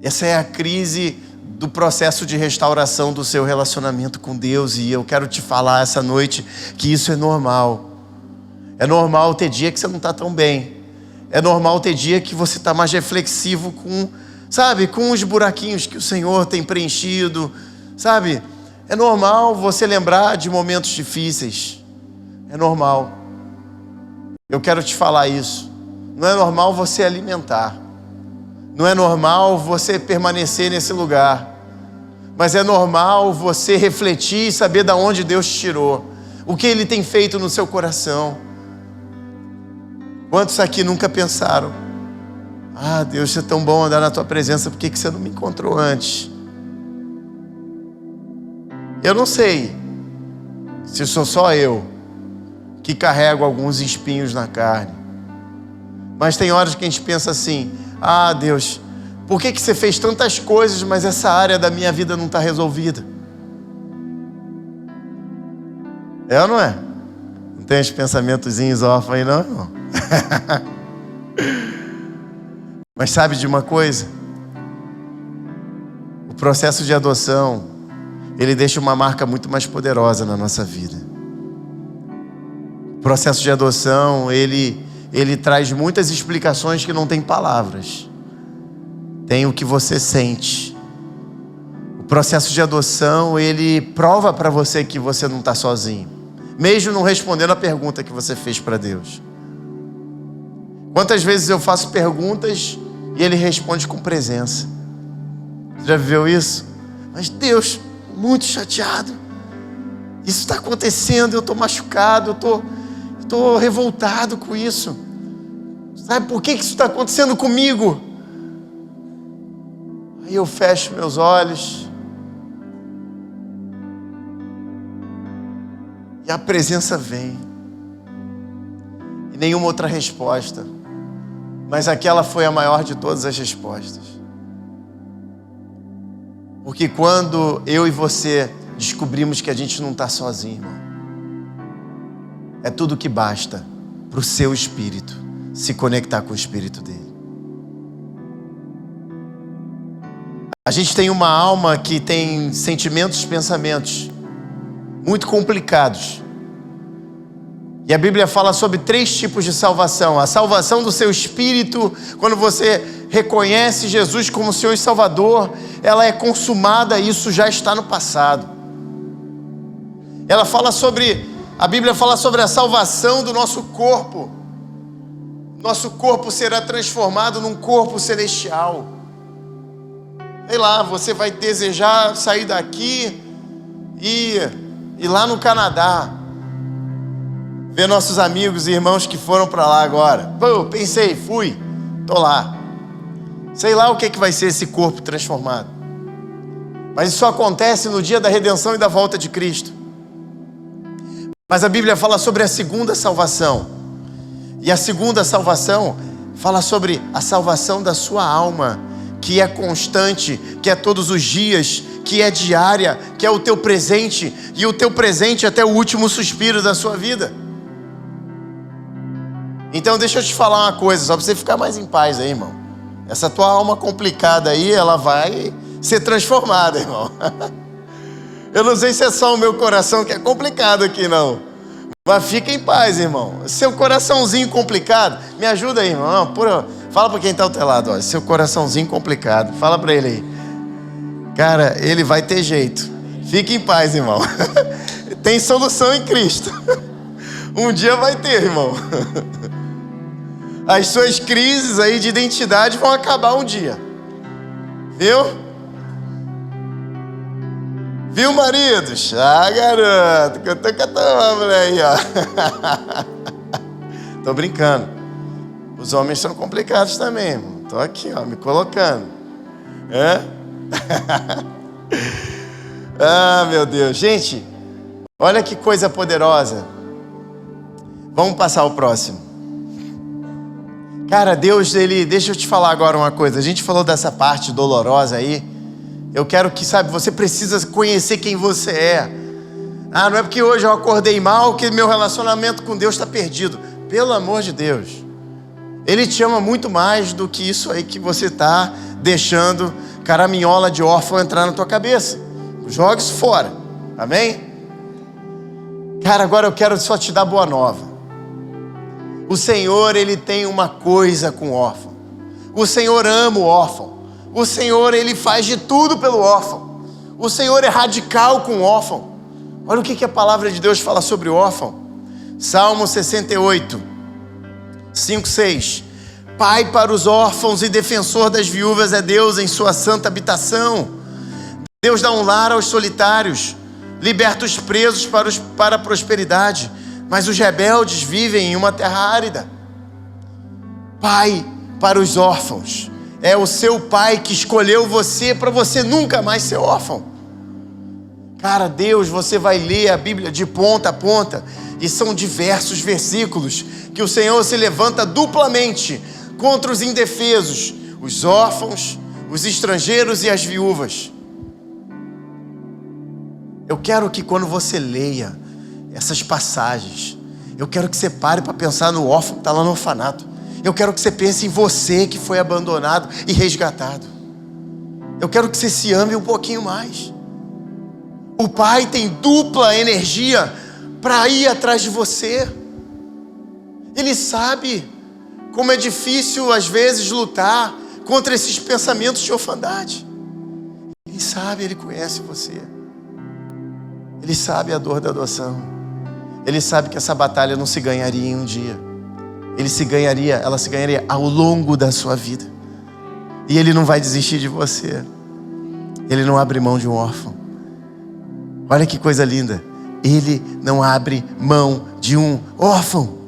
Essa é a crise do processo de restauração do seu relacionamento com Deus. E eu quero te falar essa noite que isso é normal. É normal ter dia que você não está tão bem. É normal ter dia que você está mais reflexivo com os buraquinhos que o Senhor tem preenchido. É normal você lembrar de momentos difíceis. É normal. Eu quero te falar isso. Não é normal você alimentar. Não é normal você permanecer nesse lugar. Mas é normal você refletir e saber de onde Deus te tirou. O que Ele tem feito no seu coração. Quantos aqui nunca pensaram: ah, Deus, é tão bom andar na Tua presença, por que você não me encontrou antes? Eu não sei se sou só eu que carrego alguns espinhos na carne. Mas tem horas que a gente pensa assim: ah, Deus, por que você fez tantas coisas, mas essa área da minha vida não está resolvida? É ou não é? Não tem uns pensamentozinhos órfãos aí não, irmão? Mas sabe de uma coisa? O processo de adoção, ele deixa uma marca muito mais poderosa na nossa vida. O processo de adoção, ele traz muitas explicações que não tem palavras. Tem o que você sente. O processo de adoção, ele prova para você que você não está sozinho, mesmo não respondendo a pergunta que você fez para Deus. Quantas vezes eu faço perguntas e Ele responde com presença? Você já viveu isso? Mas Deus, muito chateado. Isso está acontecendo, eu estou machucado, eu estou revoltado com isso. Sabe por que isso está acontecendo comigo? Aí eu fecho meus olhos e a presença vem. E nenhuma outra resposta. Mas aquela foi a maior de todas as respostas. Porque quando eu e você descobrimos que a gente não está sozinho, irmão, é tudo que basta para o seu espírito se conectar com o espírito dele. A gente tem uma alma que tem sentimentos e pensamentos muito complicados. E a Bíblia fala sobre 3 tipos de salvação. A salvação do seu espírito, quando você reconhece Jesus como Senhor e Salvador, ela é consumada, isso já está no passado. A Bíblia fala sobre a salvação do nosso corpo. Nosso corpo será transformado num corpo celestial. Sei lá, você vai desejar sair daqui e ir lá no Canadá, ver nossos amigos e irmãos que foram para lá agora. Pô, pensei, fui, tô lá. Sei lá o que vai ser esse corpo transformado. Mas isso só acontece no dia da redenção e da volta de Cristo. Mas a Bíblia fala sobre a segunda salvação. E a segunda salvação fala sobre a salvação da sua alma, que é constante, que é todos os dias, que é diária, que é o teu presente, e o teu presente até o último suspiro da sua vida. Então deixa eu te falar uma coisa, só para você ficar mais em paz aí, irmão. Essa tua alma complicada aí, ela vai ser transformada, irmão. Eu não sei se é só o meu coração que é complicado aqui, não. Mas fica em paz, irmão. Seu coraçãozinho complicado, me ajuda aí, irmão. Não, fala para quem está ao teu lado, ó. Seu coraçãozinho complicado, fala para ele aí. Cara, ele vai ter jeito. Fique em paz, irmão. Tem solução em Cristo. Um dia vai ter, irmão. As suas crises aí de identidade vão acabar um dia. Viu? Viu, maridos? Ah, garoto, que eu tô catando aí, ó. Tô brincando. Os homens são complicados também, irmão. Tô aqui, ó, me colocando. Ah, meu Deus. Gente, olha que coisa poderosa. Vamos passar o próximo. Cara, Deus, deixa eu te falar agora uma coisa. A gente falou dessa parte dolorosa aí. Eu quero que, você precisa conhecer quem você é. Ah, não é porque hoje eu acordei mal que meu relacionamento com Deus está perdido. Pelo amor de Deus. Ele te ama muito mais do que isso aí que você está deixando caraminhola de órfão entrar na tua cabeça. Joga isso fora. Amém? Cara, agora eu quero só te dar boa nova. O Senhor, Ele tem uma coisa com o órfão. O Senhor ama o órfão. O Senhor, Ele faz de tudo pelo órfão. O Senhor é radical com o órfão. Olha o que a palavra de Deus fala sobre o órfão. Salmo 68, 5, 6. Pai para os órfãos e defensor das viúvas é Deus em sua santa habitação. Deus dá um lar aos solitários, liberta os presos para a prosperidade, mas os rebeldes vivem em uma terra árida. Pai para os órfãos. É o seu pai que escolheu você para você nunca mais ser órfão. Cara, Deus, você vai ler a Bíblia de ponta a ponta e são diversos versículos que o Senhor se levanta duplamente contra os indefesos, os órfãos, os estrangeiros e as viúvas. Eu quero que quando você leia essas passagens, eu quero que você pare para pensar no órfão que está lá no orfanato. Eu quero que você pense em você que foi abandonado e resgatado. Eu quero que você se ame um pouquinho mais. O Pai tem dupla energia para ir atrás de você. Ele sabe como é difícil às vezes lutar contra esses pensamentos de orfandade. Ele sabe, Ele conhece você. Ele sabe a dor da adoção. Ele sabe que essa batalha não se ganharia em um dia. Ela se ganharia ao longo da sua vida. E Ele não vai desistir de você. Ele não abre mão de um órfão. Olha que coisa linda. Ele não abre mão de um órfão.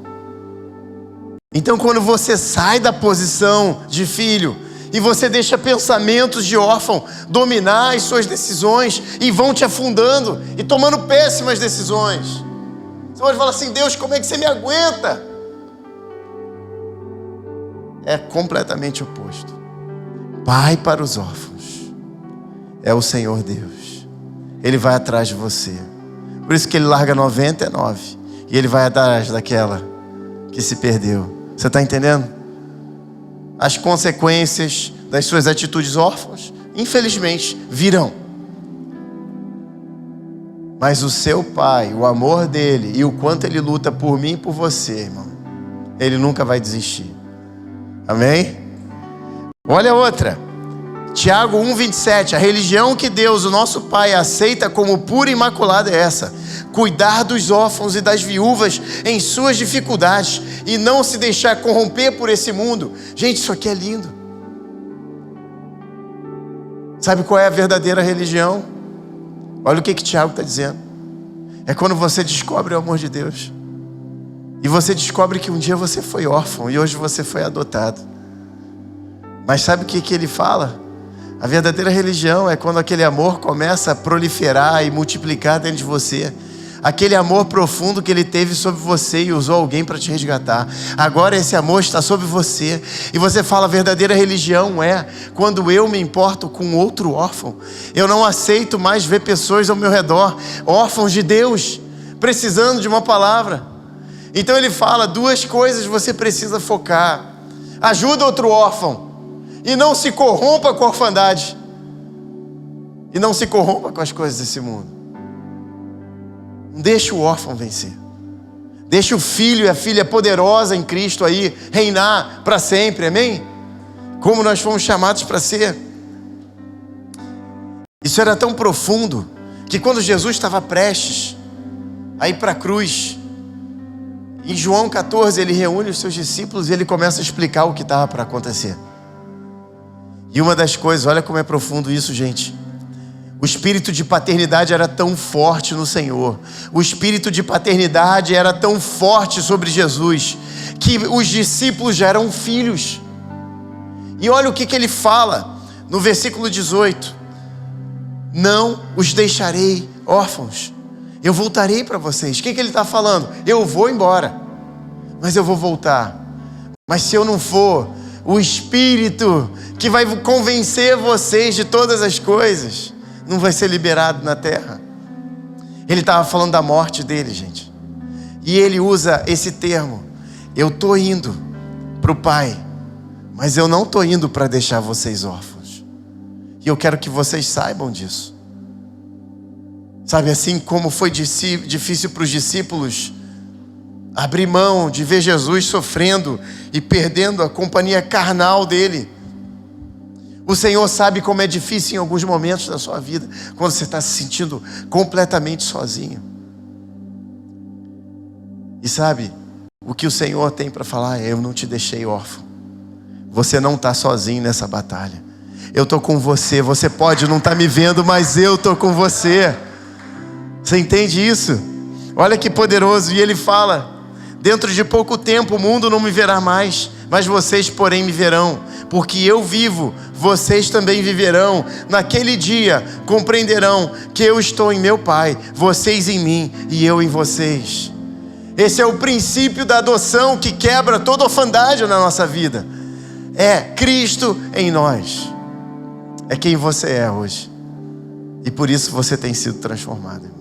Então quando você sai da posição de filho e você deixa pensamentos de órfão dominar as suas decisões e vão te afundando e tomando péssimas decisões. Você pode falar assim: Deus, como é que você me aguenta? É completamente oposto. Pai para os órfãos é o Senhor Deus. Ele vai atrás de você. Por isso que Ele larga 99 e Ele vai atrás daquela que se perdeu. Você está entendendo? As consequências das suas atitudes órfãs, infelizmente, virão. Mas o seu Pai, o amor dele e o quanto Ele luta por mim e por você, irmão, Ele nunca vai desistir. Amém? Olha outra. Tiago 1,27. A religião que Deus, o nosso Pai, aceita como pura e imaculada é essa: cuidar dos órfãos e das viúvas em suas dificuldades e não se deixar corromper por esse mundo. Gente, isso aqui é lindo. Sabe qual é a verdadeira religião? Olha o que Tiago está dizendo. É quando você descobre o amor de Deus. E você descobre que um dia você foi órfão e hoje você foi adotado. Mas sabe o que ele fala? A verdadeira religião é quando aquele amor começa a proliferar e multiplicar dentro de você. Aquele amor profundo que ele teve sobre você e usou alguém para te resgatar. Agora esse amor está sobre você. E você fala, a verdadeira religião é quando eu me importo com outro órfão. Eu não aceito mais ver pessoas ao meu redor, órfãos de Deus, precisando de uma palavra. Então ele fala, 2 coisas você precisa focar. Ajuda outro órfão. E não se corrompa com a orfandade. E não se corrompa com as coisas desse mundo. Não deixa o órfão vencer. Deixa o filho e a filha poderosa em Cristo aí reinar para sempre, amém? Como nós fomos chamados para ser. Isso era tão profundo que quando Jesus estava prestes a ir para a cruz, em João 14 ele reúne os seus discípulos e ele começa a explicar o que estava para acontecer. E uma das coisas, olha como é profundo isso, gente. O espírito de paternidade era tão forte no Senhor. O espírito de paternidade era tão forte sobre Jesus, que os discípulos já eram filhos. E olha o que ele fala no versículo 18. Não os deixarei órfãos. Eu voltarei para vocês. O que ele está falando? Eu vou embora, mas eu vou voltar. Mas se eu não for, o Espírito que vai convencer vocês de todas as coisas não vai ser liberado na terra. Ele estava falando da morte dele, gente. E ele usa esse termo. Eu estou indo para o Pai, mas eu não estou indo para deixar vocês órfãos. E eu quero que vocês saibam disso. Sabe, assim como foi difícil para os discípulos abrir mão de ver Jesus sofrendo e perdendo a companhia carnal dele. O Senhor sabe como é difícil em alguns momentos da sua vida, quando você está se sentindo completamente sozinho. E sabe, o que o Senhor tem para falar é: eu não te deixei órfão. Você não está sozinho nessa batalha. Eu estou com você. Você pode não estar me vendo, mas eu estou com você. Você entende isso? Olha que poderoso. E ele fala: dentro de pouco tempo o mundo não me verá mais, mas vocês porém me verão, porque eu vivo, vocês também viverão. Naquele dia compreenderão que eu estou em meu Pai, vocês em mim e eu em vocês. Esse é o princípio da adoção que quebra toda orfandade na nossa vida. É Cristo em nós. É quem você é hoje. E por isso você tem sido transformado.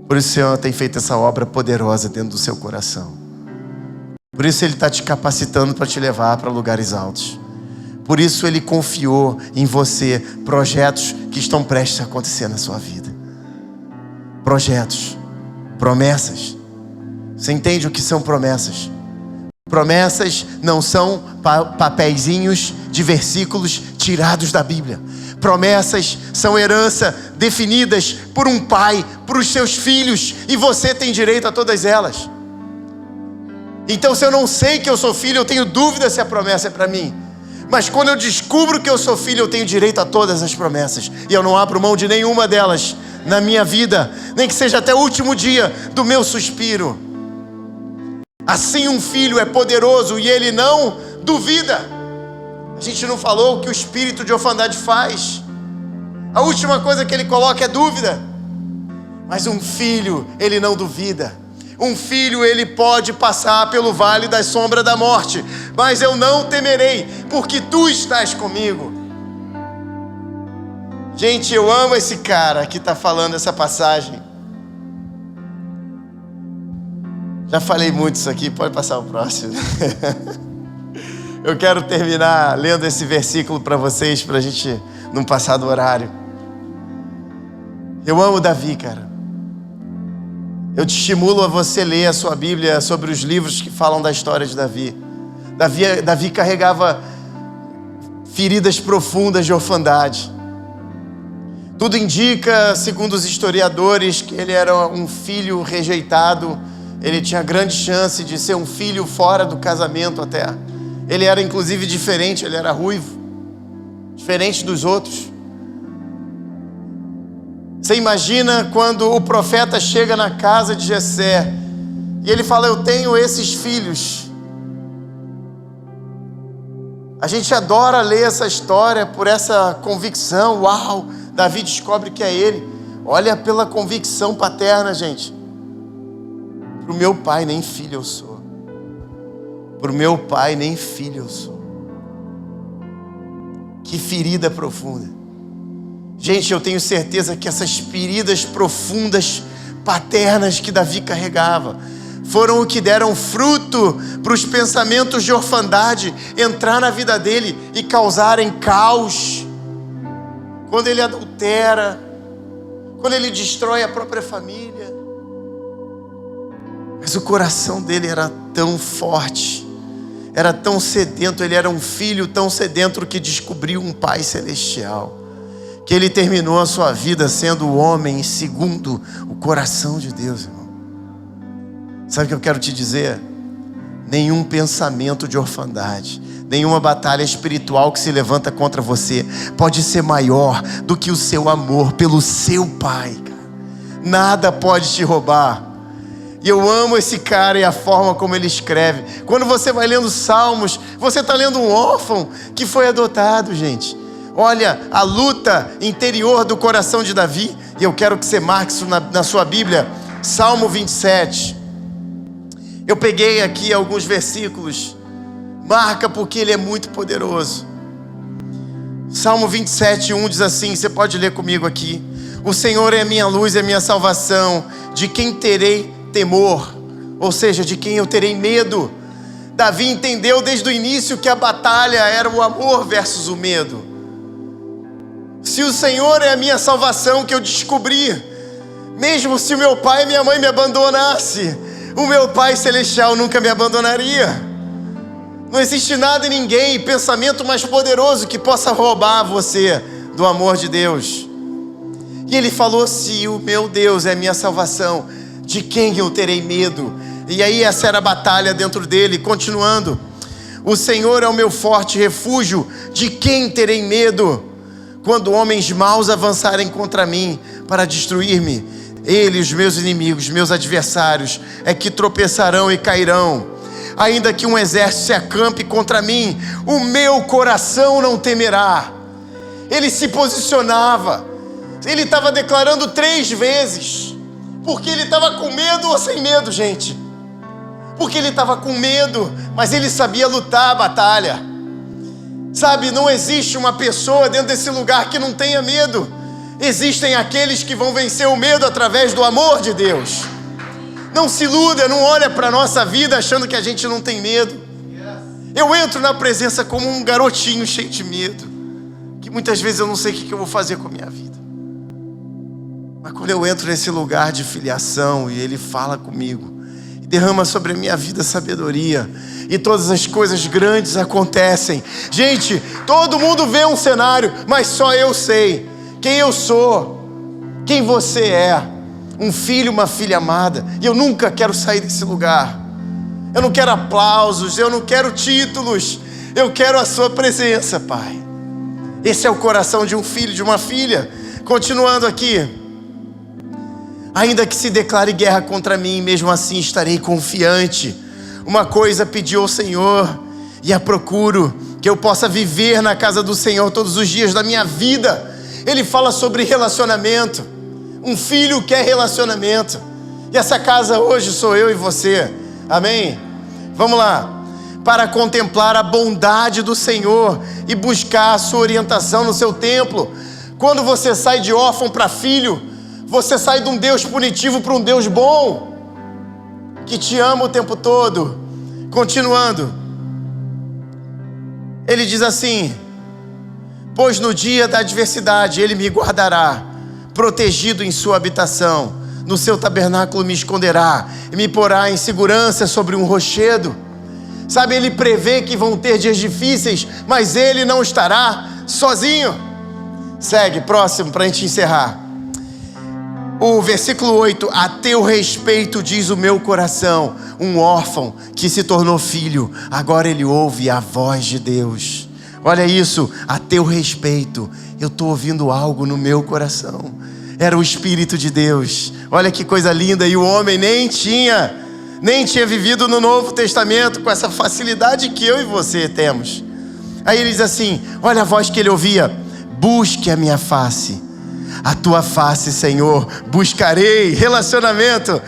Por isso o Senhor tem feito essa obra poderosa dentro do seu coração. Por isso Ele está te capacitando para te levar para lugares altos. Por isso Ele confiou em você projetos que estão prestes a acontecer na sua vida. Projetos, promessas. Você entende o que são promessas? Promessas não são papeizinhos de versículos tirados da Bíblia. Promessas são herança definidas por um pai para os seus filhos, e você tem direito a todas elas. Então, se eu não sei que eu sou filho, eu tenho dúvida se a promessa é para mim. Mas quando eu descubro que eu sou filho, eu tenho direito a todas as promessas, e eu não abro mão de nenhuma delas na minha vida, nem que seja até o último dia do meu suspiro. Assim um filho é poderoso e ele não duvida. A gente não falou o que o espírito de orfandade faz. A última coisa que ele coloca é dúvida. Mas um filho, ele não duvida. Um filho, ele pode passar pelo vale da sombra da morte, mas eu não temerei, porque tu estás comigo. Gente, eu amo esse cara que está falando essa passagem. Já falei muito isso aqui, pode passar o próximo. Eu quero terminar lendo esse versículo para vocês, para a gente não passar do horário. Eu amo Davi, cara. Eu te estimulo a você ler a sua Bíblia sobre os livros que falam da história de Davi. Davi carregava feridas profundas de orfandade. Tudo indica, segundo os historiadores, que ele era um filho rejeitado. Ele tinha grande chance de ser um filho fora do casamento até. Ele era inclusive diferente, ele era ruivo, diferente dos outros. Você imagina quando o profeta chega na casa de Jessé e ele fala: eu tenho esses filhos. A gente adora ler essa história por essa convicção. Uau, Davi descobre que é ele. Olha pela convicção paterna, gente. Para o meu pai nem filho eu sou. Para o meu pai nem filho eu sou. Que ferida profunda. Gente, eu tenho certeza que essas feridas profundas, paternas que Davi carregava, foram o que deram fruto para os pensamentos de orfandade entrar na vida dele e causarem caos. Quando ele adultera, quando ele destrói a própria família. Mas o coração dele era tão forte, era tão sedento, ele era um filho tão sedento que descobriu um pai celestial, que ele terminou a sua vida sendo o homem segundo o coração de Deus, irmão. Sabe o que eu quero te dizer? Nenhum pensamento de orfandade, nenhuma batalha espiritual que se levanta contra você pode ser maior do que o seu amor pelo seu pai, cara. Nada pode te roubar. E eu amo esse cara e a forma como ele escreve. Quando você vai lendo Salmos, você está lendo um órfão que foi adotado, gente. Olha a luta interior do coração de Davi. E eu quero que você marque isso na sua Bíblia. Salmo 27. Eu peguei aqui alguns versículos. Marca porque ele é muito poderoso. Salmo 27, 1 diz assim, você pode ler comigo aqui. O Senhor é a minha luz e a minha salvação. De quem terei temor? Ou seja, de quem eu terei medo? Davi entendeu desde o início que a batalha era o amor versus o medo. Se o Senhor é a minha salvação, que eu descobri, mesmo se o meu pai e minha mãe me abandonassem, o meu Pai Celestial nunca me abandonaria. Não existe nada e ninguém, pensamento mais poderoso que possa roubar você do amor de Deus. E ele falou: se o meu Deus é a minha salvação, de quem eu terei medo? E aí essa era a batalha dentro dele. Continuando: o Senhor é o meu forte refúgio, de quem terei medo? Quando homens maus avançarem contra mim para destruir-me, ele, os meus inimigos, meus adversários, é que tropeçarão e cairão. Ainda que um exército se acampe contra mim, o meu coração não temerá. Ele se posicionava, ele estava declarando 3 vezes, porque ele estava com medo ou sem medo, gente? Porque ele estava com medo, mas ele sabia lutar a batalha. Sabe, não existe uma pessoa dentro desse lugar que não tenha medo. Existem aqueles que vão vencer o medo através do amor de Deus. Não se iluda, não olha para a nossa vida achando que a gente não tem medo. Eu entro na presença como um garotinho cheio de medo, que muitas vezes eu não sei o que eu vou fazer com a minha vida. Mas quando eu entro nesse lugar de filiação e Ele fala comigo, e derrama sobre a minha vida sabedoria, e todas as coisas grandes acontecem. Gente, todo mundo vê um cenário, mas só eu sei quem eu sou, quem você é. Um filho, uma filha amada. E eu nunca quero sair desse lugar. Eu não quero aplausos, eu não quero títulos. Eu quero a sua presença, Pai. Esse é o coração de um filho, de uma filha. Continuando aqui: ainda que se declare guerra contra mim, mesmo assim estarei confiante. Uma coisa pedi ao Senhor e a procuro, que eu possa viver na casa do Senhor todos os dias da minha vida. Ele fala sobre relacionamento. Um filho quer relacionamento. E essa casa hoje sou eu e você. Amém? Vamos lá. Para contemplar a bondade do Senhor e buscar a sua orientação no seu templo. Quando você sai de órfão para filho, você sai de um Deus punitivo para um Deus bom, que te ama o tempo todo. Continuando, ele diz assim: pois no dia da adversidade Ele me guardará, protegido em sua habitação. No seu tabernáculo me esconderá e me porá em segurança sobre um rochedo. Sabe, Ele prevê que vão ter dias difíceis, mas Ele não estará sozinho. Segue, próximo, para a gente encerrar. O versículo 8: a teu respeito diz o meu coração, um órfão que se tornou filho, agora ele ouve a voz de Deus. Olha isso, a teu respeito, eu estou ouvindo algo no meu coração. Era o Espírito de Deus. Olha que coisa linda. E o homem nem tinha vivido no Novo Testamento com essa facilidade que eu e você temos. Aí ele diz assim, olha a voz que ele ouvia: busque a minha face. A tua face, Senhor, buscarei. Relacionamento.